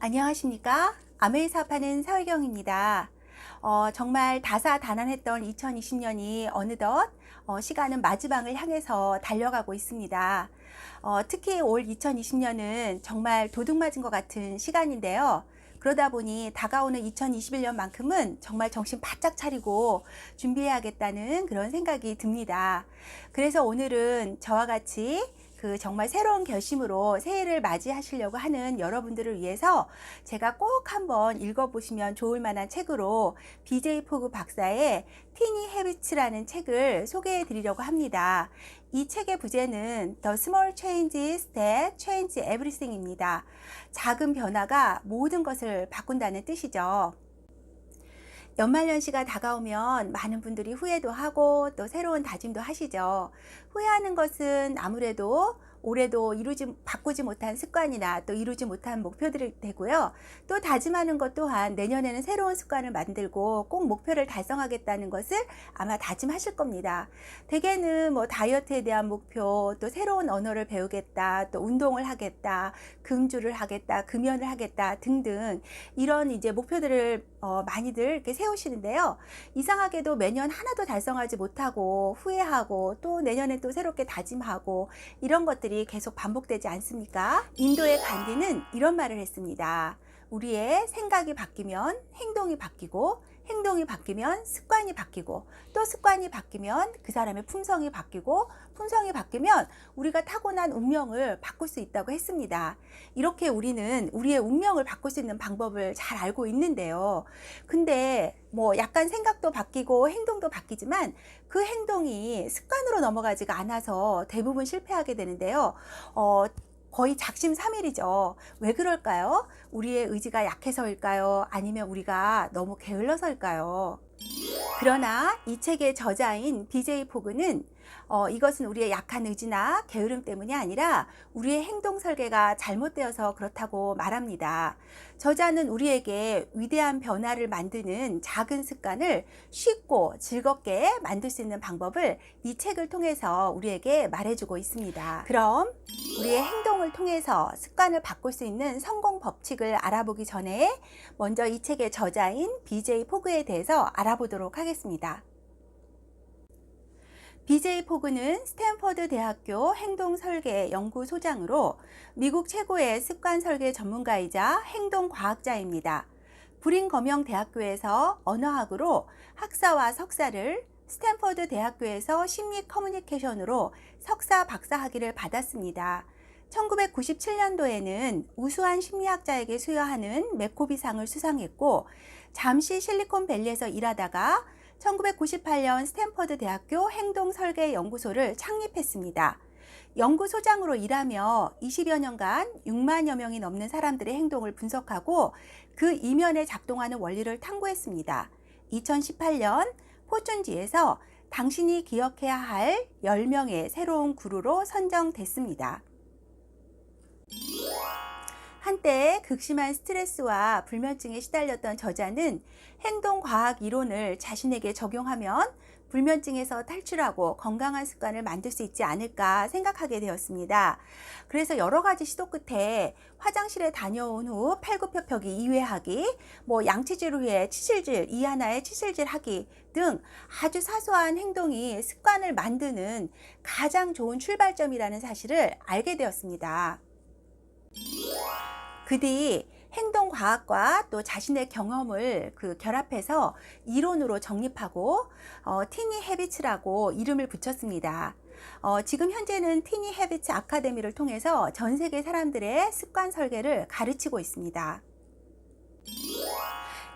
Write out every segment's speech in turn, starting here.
안녕하십니까? 아메이 사업하는 서혜경입니다. 정말 다사다난했던 2020년이 어느덧 시간은 마지막을 향해서 달려가고 있습니다. 특히 올 2020년은 정말 도둑맞은 것 같은 시간인데요. 그러다 보니 다가오는 2021년만큼은 정말 정신 바짝 차리고 준비해야겠다는 그런 생각이 듭니다. 그래서 오늘은 저와 같이 정말 새로운 결심으로 새해를 맞이하시려고 하는 여러분들을 위해서 제가 꼭 한번 읽어보시면 좋을 만한 책으로 BJ 포그 박사의 티니 헤비츠라는 책을 소개해 드리려고 합니다. 이 책의 부제는 The Small Changes That Change Everything입니다. 작은 변화가 모든 것을 바꾼다는 뜻이죠. 연말연시가 다가오면 많은 분들이 후회도 하고 또 새로운 다짐도 하시죠. 후회하는 것은 아무래도 올해도 바꾸지 못한 습관이나 또 이루지 못한 목표들이 되고요. 또 다짐하는 것 또한 내년에는 새로운 습관을 만들고 꼭 목표를 달성하겠다는 것을 아마 다짐하실 겁니다. 대개는 뭐 다이어트에 대한 목표, 또 새로운 언어를 배우겠다, 또 운동을 하겠다, 금주를 하겠다, 금연을 하겠다 등등 이런 이제 목표들을 많이들 이렇게 세우시는데요. 이상하게도 매년 하나도 달성하지 못하고 후회하고 또 내년에 또 새롭게 다짐하고 이런 것들이 계속 반복되지 않습니까? 인도의 간디는 이런 말을 했습니다. 우리의 생각이 바뀌면 행동이 바뀌고 행동이 바뀌면 습관이 바뀌고 또 습관이 바뀌면 그 사람의 품성이 바뀌고 품성이 바뀌면 우리가 타고난 운명을 바꿀 수 있다고 했습니다. 이렇게 우리는 우리의 운명을 바꿀 수 있는 방법을 잘 알고 있는데요. 근데 뭐 약간 생각도 바뀌고 행동도 바뀌지만 그 행동이 습관으로 넘어가지가 않아서 대부분 실패하게 되는데요. 거의 작심삼일이죠. 왜 그럴까요? 우리의 의지가 약해서일까요? 아니면 우리가 너무 게을러서일까요? 그러나 이 책의 저자인 BJ 포그는 이것은 우리의 약한 의지나 게으름 때문이 아니라 우리의 행동 설계가 잘못되어서 그렇다고 말합니다. 저자는 우리에게 위대한 변화를 만드는 작은 습관을 쉽고 즐겁게 만들 수 있는 방법을 이 책을 통해서 우리에게 말해주고 있습니다. 그럼 우리의 행동을 통해서 습관을 바꿀 수 있는 성공 법칙을 알아보기 전에 먼저 이 책의 저자인 BJ 포그에 대해서 알아보도록 하겠습니다. BJ 포그는 스탠퍼드 대학교 행동설계 연구소장으로 미국 최고의 습관 설계 전문가이자 행동과학자입니다. 브링검영 대학교에서 언어학으로 학사와 석사를, 스탠퍼드 대학교에서 심리 커뮤니케이션으로 석사 박사학위를 받았습니다. 1997년도에는 우수한 심리학자에게 수여하는 맥코비상을 수상했고 잠시 실리콘밸리에서 일하다가 1998년 스탠퍼드 대학교 행동설계연구소를 창립했습니다. 연구소장으로 일하며 20여 년간 6만여 명이 넘는 사람들의 행동을 분석하고 그 이면에 작동하는 원리를 탐구했습니다. 2018년 포춘지에서 당신이 기억해야 할 10명의 새로운 구루로 선정됐습니다. 한때 극심한 스트레스와 불면증에 시달렸던 저자는 행동과학 이론을 자신에게 적용하면 불면증에서 탈출하고 건강한 습관을 만들 수 있지 않을까 생각하게 되었습니다. 그래서 여러 가지 시도 끝에 화장실에 다녀온 후 팔굽혀펴기 2회 하기, 양치질 후에 치실질, 이 하나에 치실질 하기 등 아주 사소한 행동이 습관을 만드는 가장 좋은 출발점이라는 사실을 알게 되었습니다. 그 뒤 행동과학과 또 자신의 경험을 결합해서 이론으로 정립하고 티니 헤비츠라고 이름을 붙였습니다. 지금 현재는 티니 헤비츠 아카데미를 통해서 전 세계 사람들의 습관 설계를 가르치고 있습니다.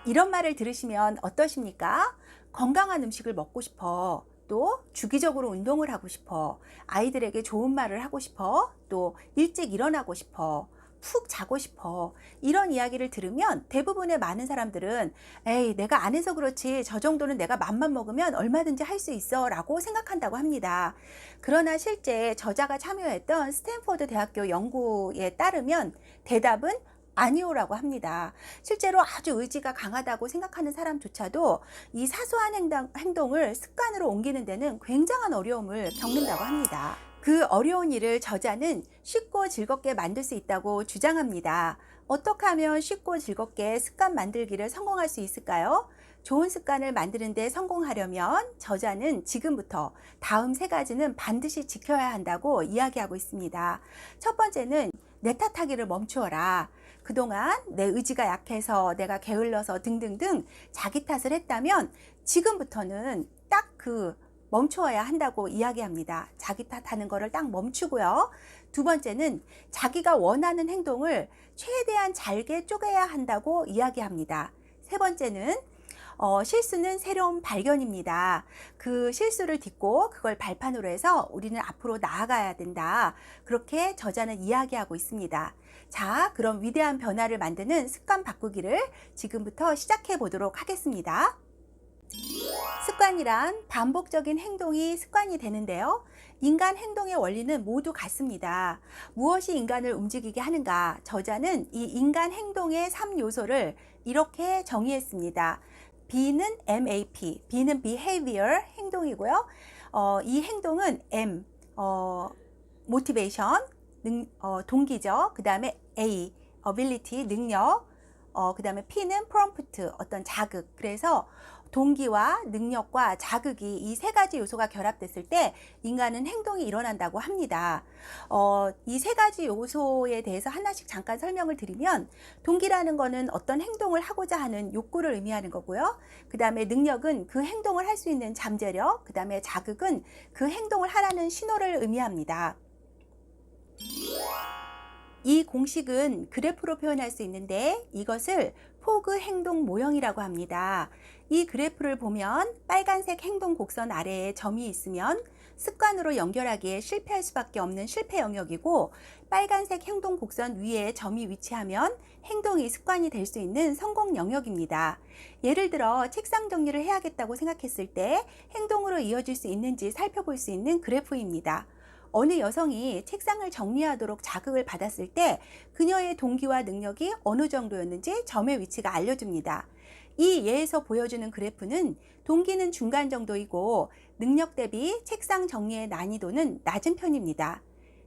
이런 말을 들으시면 어떠십니까? 건강한 음식을 먹고 싶어. 또 주기적으로 운동을 하고 싶어. 아이들에게 좋은 말을 하고 싶어. 또 일찍 일어나고 싶어. 푹 자고 싶어. 이런 이야기를 들으면 대부분의 많은 사람들은 에이, 내가 안 해서 그렇지 저 정도는 내가 맘만 먹으면 얼마든지 할 수 있어 라고 생각한다고 합니다. 그러나 실제 저자가 참여했던 스탠퍼드 대학교 연구에 따르면 대답은 아니오라고 합니다. 실제로 아주 의지가 강하다고 생각하는 사람조차도 이 사소한 행동을 습관으로 옮기는 데는 굉장한 어려움을 겪는다고 합니다. 그 어려운 일을 저자는 쉽고 즐겁게 만들 수 있다고 주장합니다. 어떻게 하면 쉽고 즐겁게 습관 만들기를 성공할 수 있을까요? 좋은 습관을 만드는 데 성공하려면 저자는 지금부터 다음 세 가지는 반드시 지켜야 한다고 이야기하고 있습니다. 첫 번째는 내 탓하기를 멈추어라. 그동안 내 의지가 약해서 내가 게을러서 등등등 자기 탓을 했다면 지금부터는 딱 멈추어야 한다고 이야기합니다. 자기 탓하는 거를 딱 멈추고요. 두 번째는 자기가 원하는 행동을 최대한 잘게 쪼개야 한다고 이야기합니다. 세 번째는 실수는 새로운 발견입니다. 그 실수를 딛고 그걸 발판으로 해서 우리는 앞으로 나아가야 된다. 그렇게 저자는 이야기하고 있습니다. 자, 그럼 위대한 변화를 만드는 습관 바꾸기를 지금부터 시작해 보도록 하겠습니다. 습관이란 반복적인 행동이 습관이 되는데요. 인간 행동의 원리는 모두 같습니다. 무엇이 인간을 움직이게 하는가? 저자는 이 인간 행동의 3요소를 이렇게 정의했습니다. B는 MAP, B는 behavior, 행동이고요. 이 행동은 M, motivation, 동기죠. 그 다음에 A, ability, 능력, 그 다음에 P는 prompt, 어떤 자극. 그래서 동기와 능력과 자극이 이 세 가지 요소가 결합됐을 때 인간은 행동이 일어난다고 합니다. 이 세 가지 요소에 대해서 하나씩 잠깐 설명을 드리면, 동기라는 거는 어떤 행동을 하고자 하는 욕구를 의미하는 거고요. 그 다음에 능력은 그 행동을 할 수 있는 잠재력, 그 다음에 자극은 그 행동을 하라는 신호를 의미합니다. 이 공식은 그래프로 표현할 수 있는데 이것을 포그 행동 모형이라고 합니다. 이 그래프를 보면 빨간색 행동 곡선 아래에 점이 있으면 습관으로 연결하기에 실패할 수밖에 없는 실패 영역이고, 빨간색 행동 곡선 위에 점이 위치하면 행동이 습관이 될 수 있는 성공 영역입니다. 예를 들어 책상 정리를 해야겠다고 생각했을 때 행동으로 이어질 수 있는지 살펴볼 수 있는 그래프입니다. 어느 여성이 책상을 정리하도록 자극을 받았을 때 그녀의 동기와 능력이 어느 정도였는지 점의 위치가 알려줍니다. 이 예에서 보여주는 그래프는 동기는 중간 정도이고 능력 대비 책상 정리의 난이도는 낮은 편입니다.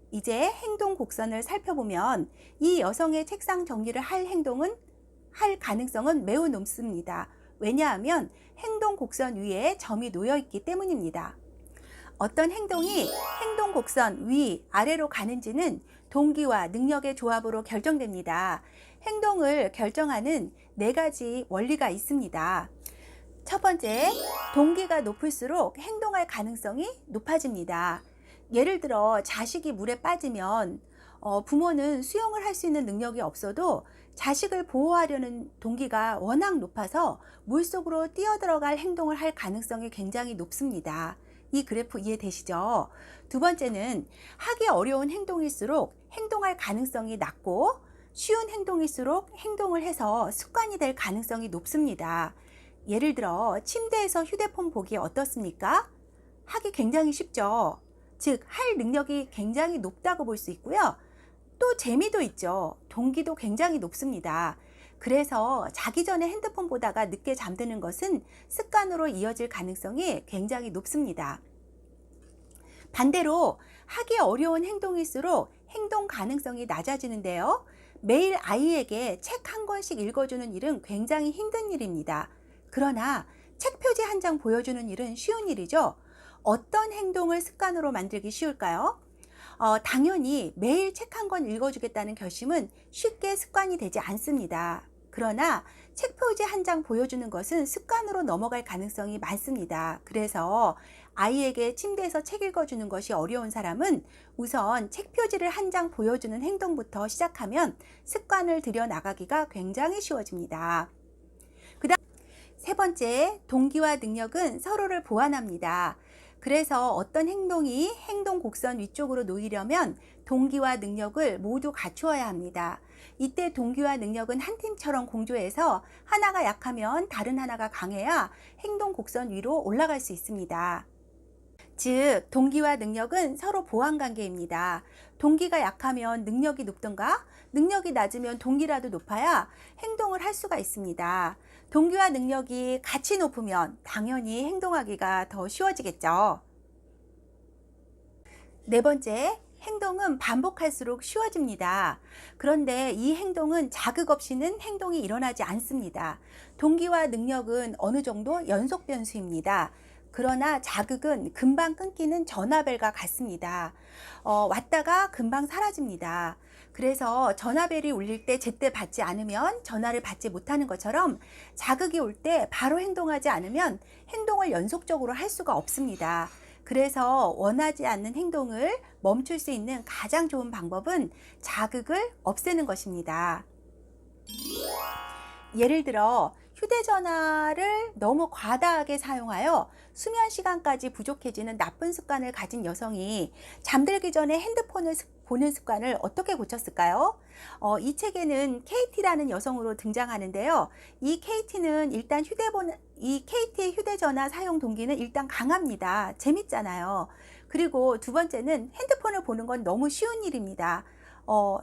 이제 행동 곡선을 살펴보면 이 여성의 책상 정리를 할 가능성은 매우 높습니다. 왜냐하면 행동 곡선 위에 점이 놓여 있기 때문입니다. 어떤 행동이 행동 곡선 위, 아래로 가는지는 동기와 능력의 조합으로 결정됩니다. 행동을 결정하는 네 가지 원리가 있습니다. 첫 번째, 동기가 높을수록 행동할 가능성이 높아집니다. 예를 들어 자식이 물에 빠지면 부모는 수영을 할 수 있는 능력이 없어도 자식을 보호하려는 동기가 워낙 높아서 물속으로 뛰어들어갈 행동을 할 가능성이 굉장히 높습니다. 이 그래프 이해되시죠? 두 번째는 하기 어려운 행동일수록 행동할 가능성이 낮고, 쉬운 행동일수록 행동을 해서 습관이 될 가능성이 높습니다. 예를 들어 침대에서 휴대폰 보기 어떻습니까? 하기 굉장히 쉽죠. 즉, 할 능력이 굉장히 높다고 볼 수 있고요. 또 재미도 있죠. 동기도 굉장히 높습니다. 그래서 자기 전에 핸드폰 보다가 늦게 잠드는 것은 습관으로 이어질 가능성이 굉장히 높습니다. 반대로 하기 어려운 행동일수록 행동 가능성이 낮아지는데요. 매일 아이에게 책 한 권씩 읽어주는 일은 굉장히 힘든 일입니다. 그러나 책 표지 한 장 보여주는 일은 쉬운 일이죠. 어떤 행동을 습관으로 만들기 쉬울까요? 당연히 매일 책 한 권 읽어주겠다는 결심은 쉽게 습관이 되지 않습니다. 그러나 책 표지 한 장 보여주는 것은 습관으로 넘어갈 가능성이 많습니다. 그래서 아이에게 침대에서 책 읽어주는 것이 어려운 사람은 우선 책 표지를 한 장 보여주는 행동부터 시작하면 습관을 들여 나가기가 굉장히 쉬워집니다. 세 번째, 동기와 능력은 서로를 보완합니다. 그래서 어떤 행동이 행동 곡선 위쪽으로 놓이려면 동기와 능력을 모두 갖추어야 합니다. 이때 동기와 능력은 한 팀처럼 공조해서 하나가 약하면 다른 하나가 강해야 행동 곡선 위로 올라갈 수 있습니다. 즉, 동기와 능력은 서로 보완 관계입니다. 동기가 약하면 능력이 높던가, 능력이 낮으면 동기라도 높아야 행동을 할 수가 있습니다. 동기와 능력이 같이 높으면 당연히 행동하기가 더 쉬워지겠죠. 네 번째, 행동은 반복할수록 쉬워집니다. 그런데 이 행동은 자극 없이는 행동이 일어나지 않습니다. 동기와 능력은 어느 정도 연속 변수입니다. 그러나 자극은 금방 끊기는 전화벨과 같습니다. 왔다가 금방 사라집니다. 그래서 전화벨이 울릴 때 제때 받지 않으면 전화를 받지 못하는 것처럼 자극이 올 때 바로 행동하지 않으면 행동을 연속적으로 할 수가 없습니다. 그래서 원하지 않는 행동을 멈출 수 있는 가장 좋은 방법은 자극을 없애는 것입니다. 예를 들어 휴대전화를 너무 과다하게 사용하여 수면 시간까지 부족해지는 나쁜 습관을 가진 여성이 잠들기 전에 핸드폰을 보는 습관을 어떻게 고쳤을까요? 이 책에는 KT라는 여성으로 등장하는데요. 이 KT는 일단 이 KT의 휴대전화 사용 동기는 일단 강합니다. 재밌잖아요. 그리고 두 번째는 핸드폰을 보는 건 너무 쉬운 일입니다.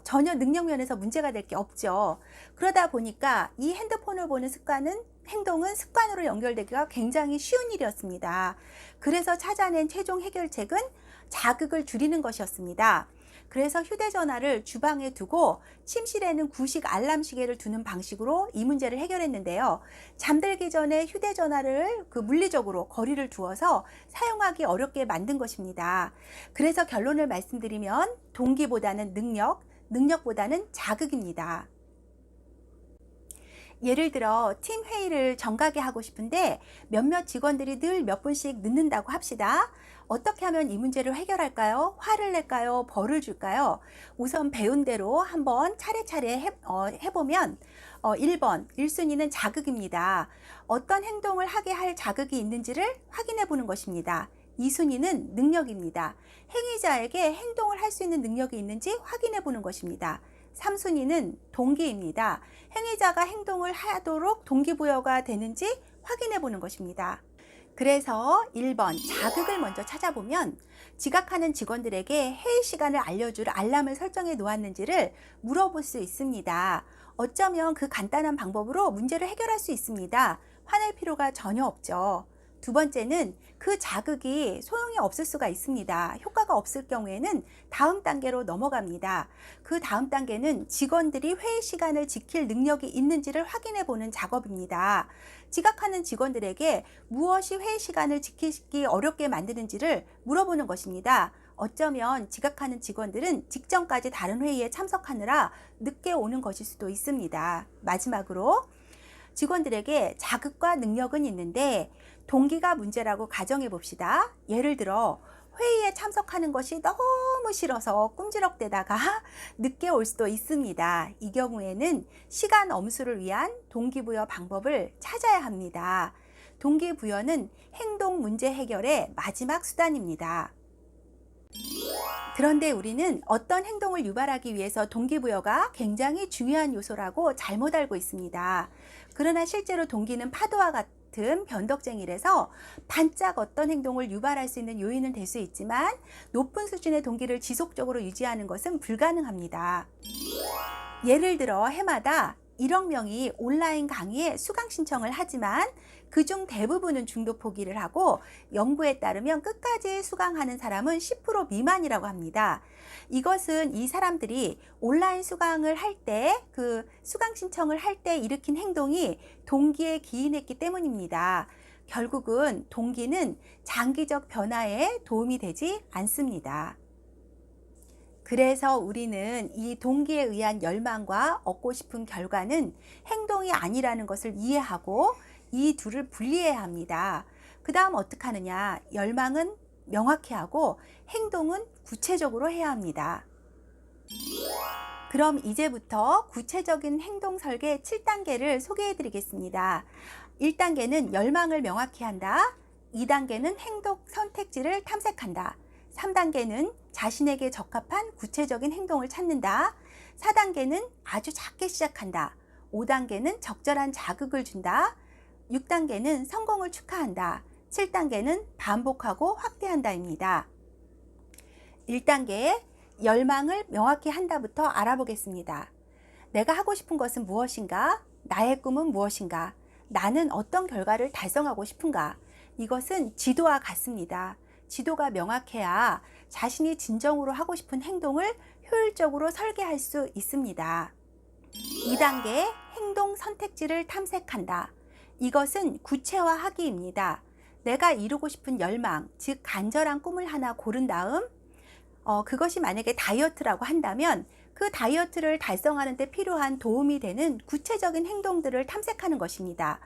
전혀 능력 면에서 문제가 될 게 없죠. 그러다 보니까 이 핸드폰을 보는 행동은 습관으로 연결되기가 굉장히 쉬운 일이었습니다. 그래서 찾아낸 최종 해결책은 자극을 줄이는 것이었습니다. 그래서 휴대전화를 주방에 두고 침실에는 구식 알람 시계를 두는 방식으로 이 문제를 해결했는데요. 잠들기 전에 휴대전화를 물리적으로 거리를 두어서 사용하기 어렵게 만든 것입니다. 그래서 결론을 말씀드리면 동기보다는 능력보다는 자극입니다. 예를 들어 팀 회의를 정각에 하고 싶은데 몇몇 직원들이 늘 몇 분씩 늦는다고 합시다. 어떻게 하면 이 문제를 해결할까요? 화를 낼까요? 벌을 줄까요? 우선 배운 대로 한번 차례차례 해보면 1번 1순위는 자극입니다. 어떤 행동을 하게 할 자극이 있는지를 확인해 보는 것입니다. 2순위는 능력입니다. 행위자에게 행동을 할 수 있는 능력이 있는지 확인해 보는 것입니다. 3순위는 동기입니다. 행위자가 행동을 하도록 동기부여가 되는지 확인해 보는 것입니다. 그래서 1번 자극을 먼저 찾아보면 지각하는 직원들에게 회의 시간을 알려줄 알람을 설정해 놓았는지를 물어볼 수 있습니다. 어쩌면 그 간단한 방법으로 문제를 해결할 수 있습니다. 화낼 필요가 전혀 없죠. 두 번째는 그 자극이 소용이 없을 수가 있습니다. 효과가 없을 경우에는 다음 단계로 넘어갑니다. 그 다음 단계는 직원들이 회의 시간을 지킬 능력이 있는지를 확인해 보는 작업입니다. 지각하는 직원들에게 무엇이 회의 시간을 지키기 어렵게 만드는지를 물어보는 것입니다. 어쩌면 지각하는 직원들은 직전까지 다른 회의에 참석하느라 늦게 오는 것일 수도 있습니다. 마지막으로 직원들에게 자극과 능력은 있는데 동기가 문제라고 가정해 봅시다. 예를 들어 회의에 참석하는 것이 너무 싫어서 꼼지락대다가 늦게 올 수도 있습니다. 이 경우에는 시간 엄수를 위한 동기부여 방법을 찾아야 합니다. 동기부여는 행동 문제 해결의 마지막 수단입니다. 그런데 우리는 어떤 행동을 유발하기 위해서 동기부여가 굉장히 중요한 요소라고 잘못 알고 있습니다. 그러나 실제로 동기는 파도와 같은 변덕쟁이라서 반짝 어떤 행동을 유발할 수 있는 요인은 될 수 있지만 높은 수준의 동기를 지속적으로 유지하는 것은 불가능합니다. 예를 들어 해마다 1억 명이 온라인 강의에 수강 신청을 하지만 그중 대부분은 중도 포기를 하고 연구에 따르면 끝까지 수강하는 사람은 10% 미만이라고 합니다. 이것은 이 사람들이 온라인 수강을 할 때, 수강 신청을 할 때 일으킨 행동이 동기에 기인했기 때문입니다. 결국은 동기는 장기적 변화에 도움이 되지 않습니다. 그래서 우리는 이 동기에 의한 열망과 얻고 싶은 결과는 행동이 아니라는 것을 이해하고 이 둘을 분리해야 합니다. 그 다음 어떻게 하느냐? 열망은 명확히 하고 행동은 구체적으로 해야 합니다. 그럼 이제부터 구체적인 행동 설계 7단계를 소개해 드리겠습니다. 1단계는 열망을 명확히 한다. 2단계는 행동 선택지를 탐색한다. 3단계는 자신에게 적합한 구체적인 행동을 찾는다. 4단계는 아주 작게 시작한다. 5단계는 적절한 자극을 준다. 6단계는 성공을 축하한다. 7단계는 반복하고 확대한다입니다. 1단계 열망을 명확히 한다부터 알아보겠습니다. 내가 하고 싶은 것은 무엇인가? 나의 꿈은 무엇인가? 나는 어떤 결과를 달성하고 싶은가? 이것은 지도와 같습니다. 지도가 명확해야 자신이 진정으로 하고 싶은 행동을 효율적으로 설계할 수 있습니다. 2단계 행동 선택지를 탐색한다. 이것은 구체화하기입니다. 내가 이루고 싶은 열망, 즉 간절한 꿈을 하나 고른 다음 그것이 만약에 다이어트라고 한다면 그 다이어트를 달성하는 데 필요한 도움이 되는 구체적인 행동들을 탐색하는 것입니다.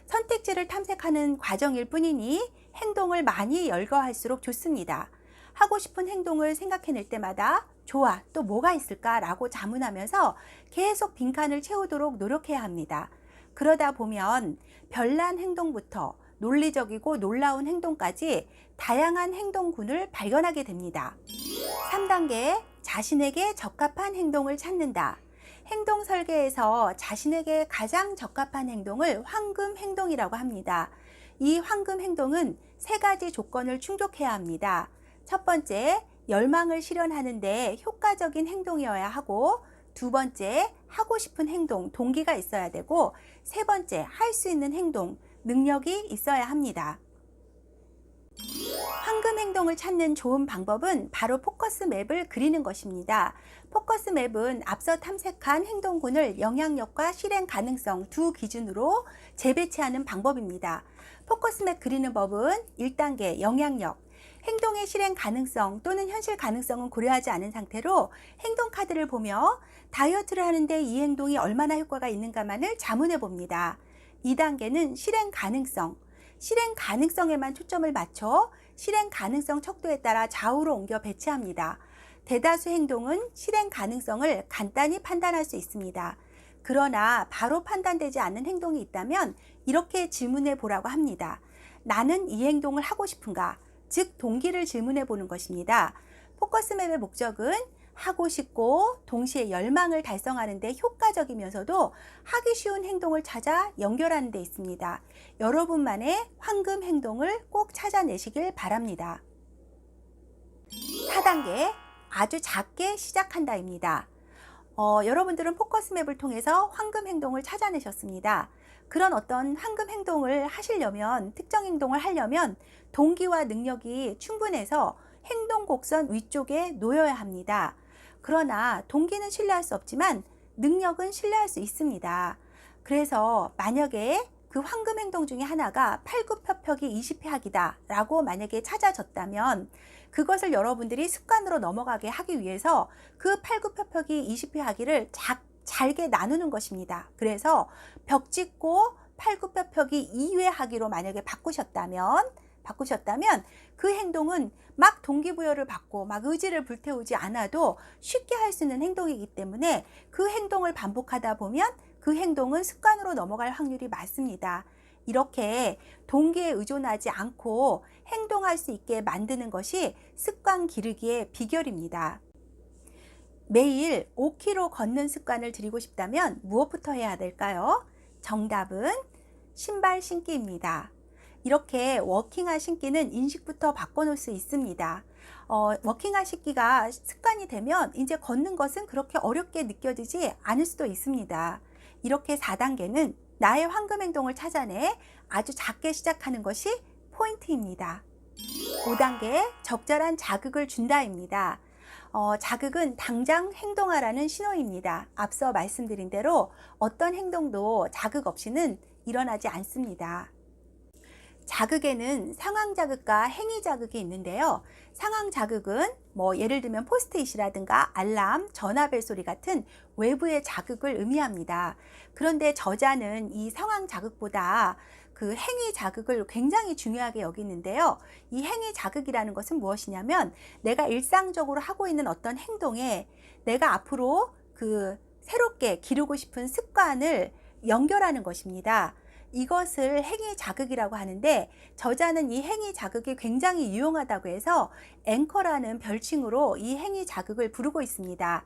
선택지를 탐색하는 과정일 뿐이니 행동을 많이 열거할수록 좋습니다. 하고 싶은 행동을 생각해낼 때마다 좋아, 또 뭐가 있을까라고 자문하면서 계속 빈칸을 채우도록 노력해야 합니다. 그러다 보면 별난 행동부터 논리적이고 놀라운 행동까지 다양한 행동군을 발견하게 됩니다. 3단계 자신에게 적합한 행동을 찾는다. 행동 설계에서 자신에게 가장 적합한 행동을 황금 행동이라고 합니다. 이 황금 행동은 3가지 조건을 충족해야 합니다. 첫 번째, 열망을 실현하는데 효과적인 행동이어야 하고, 2번째, 하고 싶은 행동, 동기가 있어야 되고, 3번째, 할 수 있는 행동, 능력이 있어야 합니다. 황금 행동을 찾는 좋은 방법은 바로 포커스 맵을 그리는 것입니다. 포커스 맵은 앞서 탐색한 행동군을 영향력과 실행 가능성 두 기준으로 재배치하는 방법입니다. 포커스 맵 그리는 법은 1단계 영향력, 행동의 실행 가능성 또는 현실 가능성은 고려하지 않은 상태로 행동 카드를 보며 다이어트를 하는데 이 행동이 얼마나 효과가 있는가만을 자문해 봅니다. 2단계는 실행 가능성, 실행 가능성에만 초점을 맞춰 실행 가능성 척도에 따라 좌우로 옮겨 배치합니다. 대다수 행동은 실행 가능성을 간단히 판단할 수 있습니다. 그러나 바로 판단되지 않는 행동이 있다면 이렇게 질문해 보라고 합니다. 나는 이 행동을 하고 싶은가? 즉 동기를 질문해 보는 것입니다. 포커스 맵의 목적은 하고 싶고 동시에 열망을 달성하는 데 효과적이면서도 하기 쉬운 행동을 찾아 연결하는 데 있습니다. 여러분만의 황금 행동을 꼭 찾아내시길 바랍니다. 4단계 아주 작게 시작한다입니다. 여러분들은 포커스 맵을 통해서 황금 행동을 찾아내셨습니다. 그런 어떤 황금 행동을 하시려면, 특정 행동을 하려면 동기와 능력이 충분해서 행동 곡선 위쪽에 놓여야 합니다. 그러나 동기는 신뢰할 수 없지만 능력은 신뢰할 수 있습니다. 그래서 만약에 그 황금 행동 중에 하나가 팔굽혀펴기 20회 하기다 라고 만약에 찾아졌다면 그것을 여러분들이 습관으로 넘어가게 하기 위해서 그 팔굽혀펴기 20회 하기를 잘게 나누는 것입니다. 그래서 벽 짚고 팔굽혀펴기 2회 하기로 만약에 바꾸셨다면 그 행동은 막 동기부여를 받고 막 의지를 불태우지 않아도 쉽게 할 수 있는 행동이기 때문에 그 행동을 반복하다 보면 그 행동은 습관으로 넘어갈 확률이 많습니다. 이렇게 동기에 의존하지 않고 행동할 수 있게 만드는 것이 습관 기르기의 비결입니다. 매일 5km 걷는 습관을 들이고 싶다면 무엇부터 해야 될까요? 정답은 신발 신기입니다. 이렇게 워킹화 신기는 인식부터 바꿔놓을 수 있습니다. 워킹화 신기가 습관이 되면 이제 걷는 것은 그렇게 어렵게 느껴지지 않을 수도 있습니다. 이렇게 4단계는 나의 황금 행동을 찾아내 아주 작게 시작하는 것이 포인트입니다. 5단계 적절한 자극을 준다입니다. 자극은 당장 행동하라는 신호입니다. 앞서 말씀드린 대로 어떤 행동도 자극 없이는 일어나지 않습니다. 자극에는 상황 자극과 행위 자극이 있는데요. 상황 자극은 예를 들면 포스트잇이라든가 알람, 전화벨 소리 같은 외부의 자극을 의미합니다. 그런데 저자는 이 상황 자극보다 그 행위 자극을 굉장히 중요하게 여기는데요. 이 행위 자극이라는 것은 무엇이냐면 내가 일상적으로 하고 있는 어떤 행동에 내가 앞으로 그 새롭게 기르고 싶은 습관을 연결하는 것입니다. 이것을 행위 자극이라고 하는데 저자는 이 행위 자극이 굉장히 유용하다고 해서 앵커라는 별칭으로 이 행위 자극을 부르고 있습니다.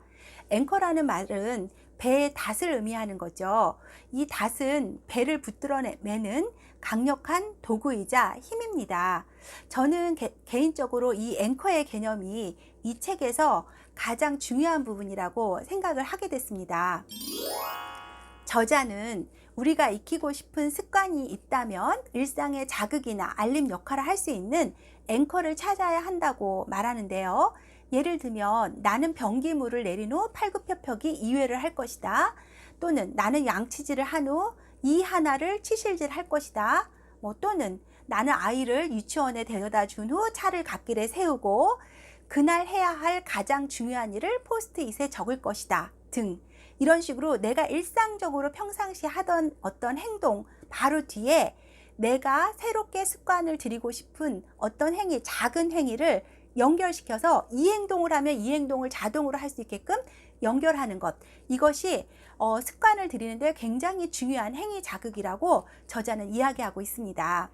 앵커라는 말은 배의 닷을 의미하는 거죠. 이 닷은 배를 붙들어매는 강력한 도구이자 힘입니다. 저는 개인적으로 이 앵커의 개념이 이 책에서 가장 중요한 부분이라고 생각을 하게 됐습니다. 저자는 우리가 익히고 싶은 습관이 있다면 일상의 자극이나 알림 역할을 할 수 있는 앵커를 찾아야 한다고 말하는데요. 예를 들면 나는 변기물을 내린 후 팔굽혀펴기 2회를 할 것이다. 또는 나는 양치질을 한 후 이 하나를 치실질 할 것이다. 또는 나는 아이를 유치원에 데려다 준 후 차를 갓길에 세우고 그날 해야 할 가장 중요한 일을 포스트잇에 적을 것이다 등, 이런 식으로 내가 일상적으로 평상시 하던 어떤 행동 바로 뒤에 내가 새롭게 습관을 들이고 싶은 어떤 행위, 작은 행위를 연결시켜서 이 행동을 하면 이 행동을 자동으로 할 수 있게끔 연결하는 것, 이것이 습관을 들이는데 굉장히 중요한 행위 자극이라고 저자는 이야기하고 있습니다.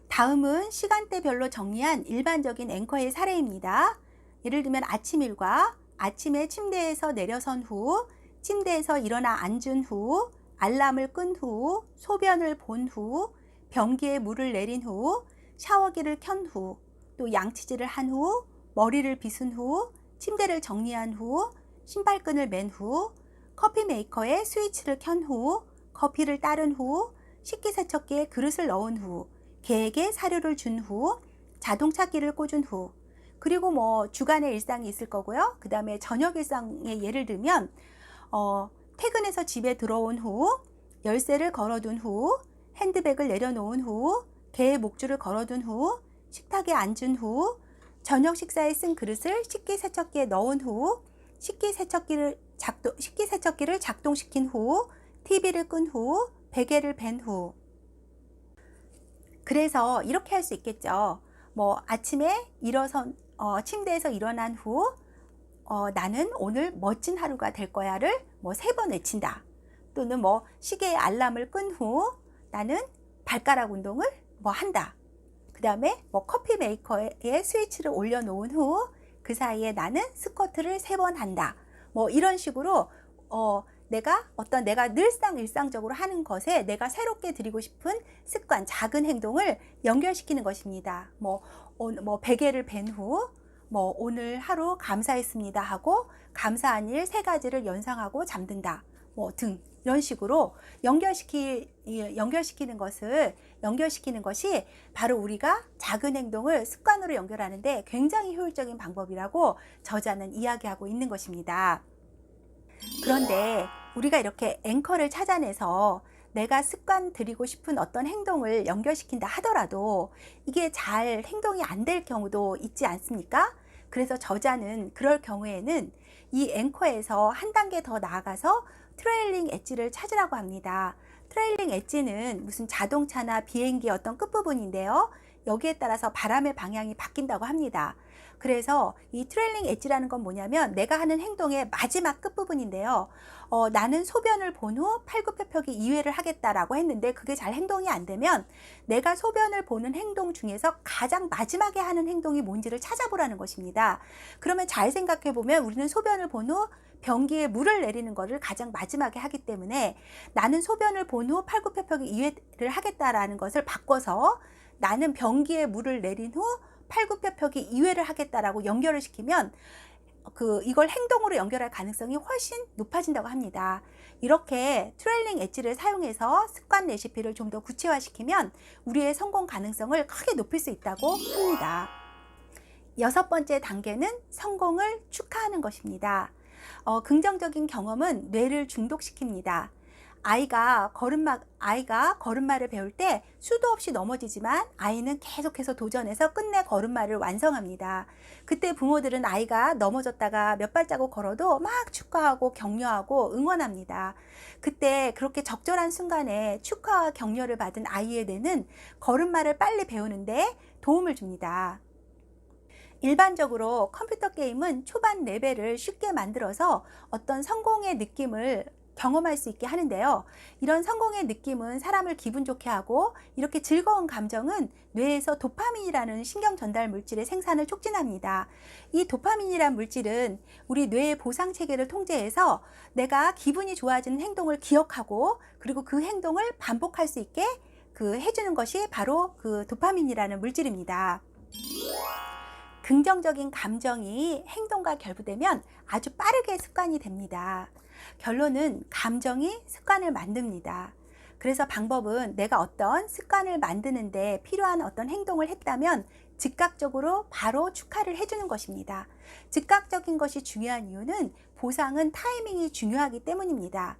다음은 시간대별로 정리한 일반적인 앵커의 사례입니다. 예를 들면 아침 일과 아침에 침대에서 내려선 후, 침대에서 일어나 앉은 후, 알람을 끈 후, 소변을 본 후, 변기에 물을 내린 후, 샤워기를 켠 후, 또 양치질을 한 후, 머리를 빗은 후, 침대를 정리한 후, 신발끈을 맨 후, 커피 메이커에 스위치를 켠 후, 커피를 따른 후, 식기세척기에 그릇을 넣은 후, 개에게 사료를 준 후, 자동차기를 꽂은 후, 그리고 주간의 일상이 있을 거고요. 그 다음에 저녁 일상의 예를 들면 퇴근해서 집에 들어온 후, 열쇠를 걸어둔 후, 핸드백을 내려놓은 후, 개의 목줄을 걸어둔 후, 식탁에 앉은 후, 저녁 식사에 쓴 그릇을 식기세척기에 넣은 후, 식기세척기를 작동시킨 후, TV를 끈 후, 베개를 벤 후. 그래서 이렇게 할 수 있겠죠. 아침에 침대에서 일어난 후 나는 오늘 멋진 하루가 될 거야를 3번 외친다. 또는 시계에 알람을 끈 후 나는 발가락 운동을 한다. 그 다음에 커피 메이커에 스위치를 올려놓은 후 그 사이에 나는 스쿼트를 3번 한다. 이런 식으로 내가 늘상 일상적으로 하는 것에 내가 새롭게 드리고 싶은 습관, 작은 행동을 연결시키는 것입니다. 베개를 벤 후 오늘 하루 감사했습니다 하고 감사한 일 3가지를 연상하고 잠든다 등, 이런 식으로 연결시키는 것이 바로 우리가 작은 행동을 습관으로 연결하는데 굉장히 효율적인 방법이라고 저자는 이야기하고 있는 것입니다. 그런데 우리가 이렇게 앵커를 찾아내서 내가 습관 들이고 싶은 어떤 행동을 연결시킨다 하더라도 이게 잘 행동이 안 될 경우도 있지 않습니까? 그래서 저자는 그럴 경우에는 이 앵커에서 한 단계 더 나아가서 트레일링 엣지를 찾으라고 합니다. 트레일링 엣지는 무슨 자동차나 비행기의 어떤 끝부분인데요. 여기에 따라서 바람의 방향이 바뀐다고 합니다. 그래서 이 트레일링 엣지라는 건 뭐냐면 내가 하는 행동의 마지막 끝부분인데요. 나는 소변을 본 후 팔굽혀펴기 2회를 하겠다라고 했는데 그게 잘 행동이 안 되면 내가 소변을 보는 행동 중에서 가장 마지막에 하는 행동이 뭔지를 찾아보라는 것입니다. 그러면 잘 생각해 보면 우리는 소변을 본 후 변기에 물을 내리는 것을 가장 마지막에 하기 때문에 나는 소변을 본 후 팔굽혀펴기 2회를 하겠다라는 것을 바꿔서 나는 변기에 물을 내린 후 팔굽혀펴기 2회를 하겠다라고 연결을 시키면 이걸 행동으로 연결할 가능성이 훨씬 높아진다고 합니다. 이렇게 트레일링 엣지를 사용해서 습관 레시피를 좀 더 구체화시키면 우리의 성공 가능성을 크게 높일 수 있다고 합니다. 6번째 단계는 성공을 축하하는 것입니다. 긍정적인 경험은 뇌를 중독시킵니다. 아이가 걸음마를 배울 때 수도 없이 넘어지지만 아이는 계속해서 도전해서 끝내 걸음마를 완성합니다. 그때 부모들은 아이가 넘어졌다가 몇 발자국 걸어도 막 축하하고 격려하고 응원합니다. 그때 그렇게 적절한 순간에 축하와 격려를 받은 아이의 뇌는 걸음마를 빨리 배우는데 도움을 줍니다. 일반적으로 컴퓨터 게임은 초반 레벨을 쉽게 만들어서 어떤 성공의 느낌을 경험할 수 있게 하는데요. 이런 성공의 느낌은 사람을 기분 좋게 하고 이렇게 즐거운 감정은 뇌에서 도파민이라는 신경 전달 물질의 생산을 촉진합니다. 이 도파민이란 물질은 우리 뇌의 보상 체계를 통제해서 내가 기분이 좋아지는 행동을 기억하고 그리고 그 행동을 반복할 수 있게 해주는 것이 바로 그 도파민이라는 물질입니다. 긍정적인 감정이 행동과 결부되면 아주 빠르게 습관이 됩니다. 결론은 감정이 습관을 만듭니다. 그래서 방법은 내가 어떤 습관을 만드는데 필요한 어떤 행동을 했다면 즉각적으로 바로 축하를 해주는 것입니다. 즉각적인 것이 중요한 이유는 보상은 타이밍이 중요하기 때문입니다.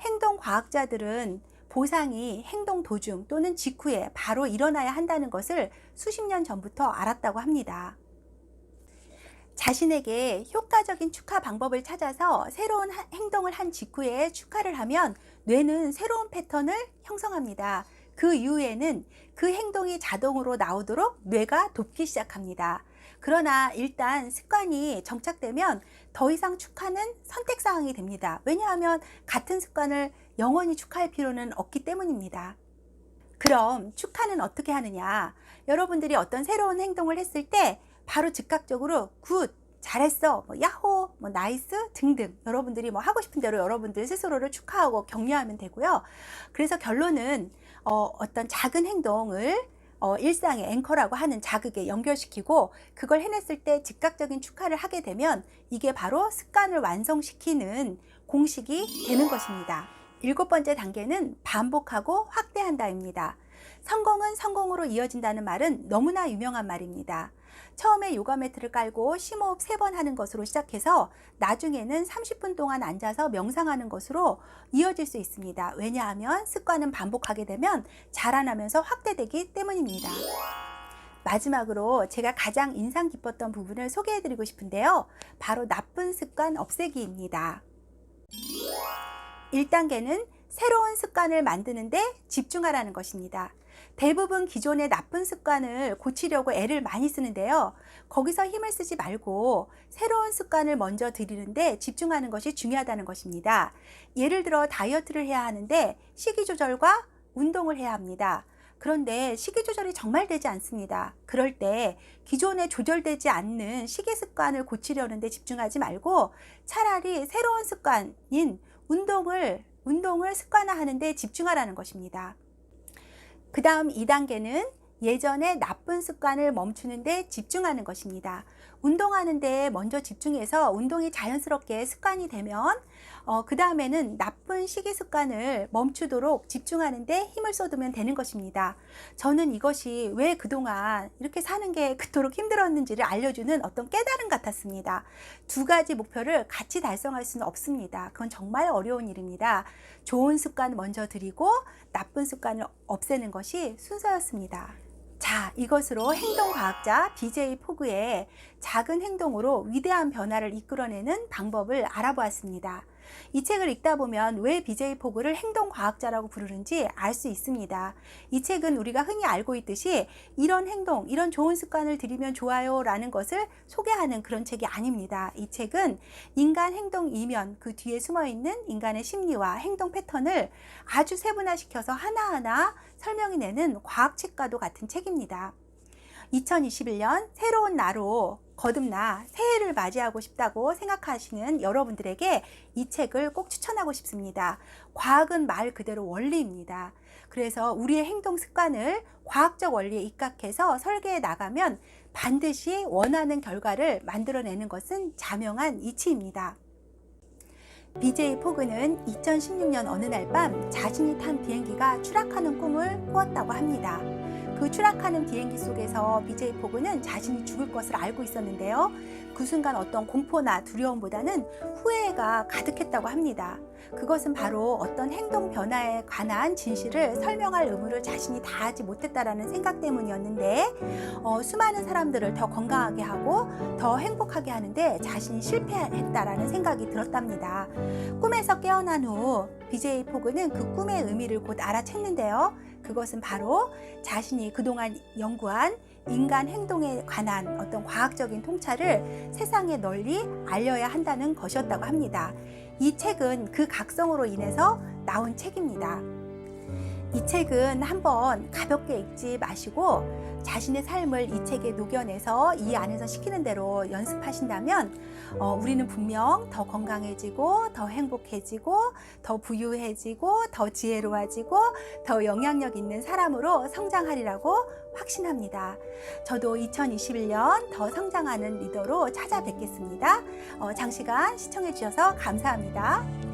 행동과학자들은 보상이 행동 도중 또는 직후에 바로 일어나야 한다는 것을 수십 년 전부터 알았다고 합니다. 자신에게 효과적인 축하 방법을 찾아서 새로운 행동을 한 직후에 축하를 하면 뇌는 새로운 패턴을 형성합니다. 그 이후에는 그 행동이 자동으로 나오도록 뇌가 돕기 시작합니다. 그러나 일단 습관이 정착되면 더 이상 축하는 선택사항이 됩니다. 왜냐하면 같은 습관을 영원히 축하할 필요는 없기 때문입니다. 그럼 축하는 어떻게 하느냐? 여러분들이 어떤 새로운 행동을 했을 때 바로 즉각적으로 굿, 잘했어, 야호, 나이스 등등 여러분들이 하고 싶은 대로 여러분들 스스로를 축하하고 격려하면 되고요. 그래서 결론은 어떤 작은 행동을 일상의 앵커라고 하는 자극에 연결시키고 그걸 해냈을 때 즉각적인 축하를 하게 되면 이게 바로 습관을 완성시키는 공식이 되는 것입니다. 7번째 단계는 반복하고 확대한다입니다. 성공은 성공으로 이어진다는 말은 너무나 유명한 말입니다. 처음에 요가 매트를 깔고 심호흡 3번 하는 것으로 시작해서 나중에는 30분 동안 앉아서 명상하는 것으로 이어질 수 있습니다. 왜냐하면 습관은 반복하게 되면 자라나면서 확대되기 때문입니다. 마지막으로 제가 가장 인상 깊었던 부분을 소개해드리고 싶은데요. 바로 나쁜 습관 없애기입니다. 1단계는 새로운 습관을 만드는데 집중하라는 것입니다. 대부분 기존의 나쁜 습관을 고치려고 애를 많이 쓰는데요. 거기서 힘을 쓰지 말고 새로운 습관을 먼저 들이는데 집중하는 것이 중요하다는 것입니다. 예를 들어 다이어트를 해야 하는데 식이 조절과 운동을 해야 합니다. 그런데 식이 조절이 정말 되지 않습니다. 그럴 때 기존에 조절되지 않는 식이 습관을 고치려는 데 집중하지 말고 차라리 새로운 습관인 운동을 습관화하는 데 집중하라는 것입니다. 그 다음 2단계는 예전에 나쁜 습관을 멈추는 데 집중하는 것입니다. 운동하는 데 먼저 집중해서 운동이 자연스럽게 습관이 되면 그 다음에는 나쁜 식이 습관을 멈추도록 집중하는 데 힘을 쏟으면 되는 것입니다. 저는 이것이 왜 그동안 이렇게 사는 게 그토록 힘들었는지를 알려주는 어떤 깨달음 같았습니다. 두 가지 목표를 같이 달성할 수는 없습니다. 그건 정말 어려운 일입니다. 좋은 습관 먼저 들이고 나쁜 습관을 없애는 것이 순서였습니다. 자, 이것으로 행동과학자 BJ 포그의 작은 행동으로 위대한 변화를 이끌어내는 방법을 알아보았습니다. 이 책을 읽다 보면 왜 BJ 포그를 행동과학자라고 부르는지 알 수 있습니다. 이 책은 우리가 흔히 알고 있듯이 이런 행동, 이런 좋은 습관을 들이면 좋아요 라는 것을 소개하는 그런 책이 아닙니다. 이 책은 인간 행동 이면, 그 뒤에 숨어있는 인간의 심리와 행동 패턴을 아주 세분화시켜서 하나하나 설명해내는 과학책과도 같은 책입니다. 2021년 새로운 나로 거듭나 새해를 맞이하고 싶다고 생각하시는 여러분들에게 이 책을 꼭 추천하고 싶습니다. 과학은 말 그대로 원리입니다. 그래서 우리의 행동 습관을 과학적 원리에 입각해서 설계해 나가면 반드시 원하는 결과를 만들어내는 것은 자명한 이치입니다. BJ 포그는 2016년 어느 날 밤 자신이 탄 비행기가 추락하는 꿈을 꾸었다고 합니다. 그 추락하는 비행기 속에서 BJ 포그는 자신이 죽을 것을 알고 있었는데요. 그 순간 어떤 공포나 두려움보다는 후회가 가득했다고 합니다. 그것은 바로 어떤 행동 변화에 관한 진실을 설명할 의무를 자신이 다하지 못했다라는 생각 때문이었는데 수많은 사람들을 더 건강하게 하고 더 행복하게 하는데 자신이 실패했다라는 생각이 들었답니다. 꿈에서 깨어난 후 BJ 포그는 그 꿈의 의미를 곧 알아챘는데요. 그것은 바로 자신이 그동안 연구한 인간 행동에 관한 어떤 과학적인 통찰을 세상에 널리 알려야 한다는 것이었다고 합니다. 이 책은 그 각성으로 인해서 나온 책입니다. 이 책은 한번 가볍게 읽지 마시고 자신의 삶을 이 책에 녹여내서 이 안에서 시키는 대로 연습하신다면 우리는 분명 더 건강해지고 더 행복해지고 더 부유해지고 더 지혜로워지고 더 영향력 있는 사람으로 성장하리라고 확신합니다. 저도 2021년 더 성장하는 리더로 찾아뵙겠습니다. 장시간 시청해 주셔서 감사합니다.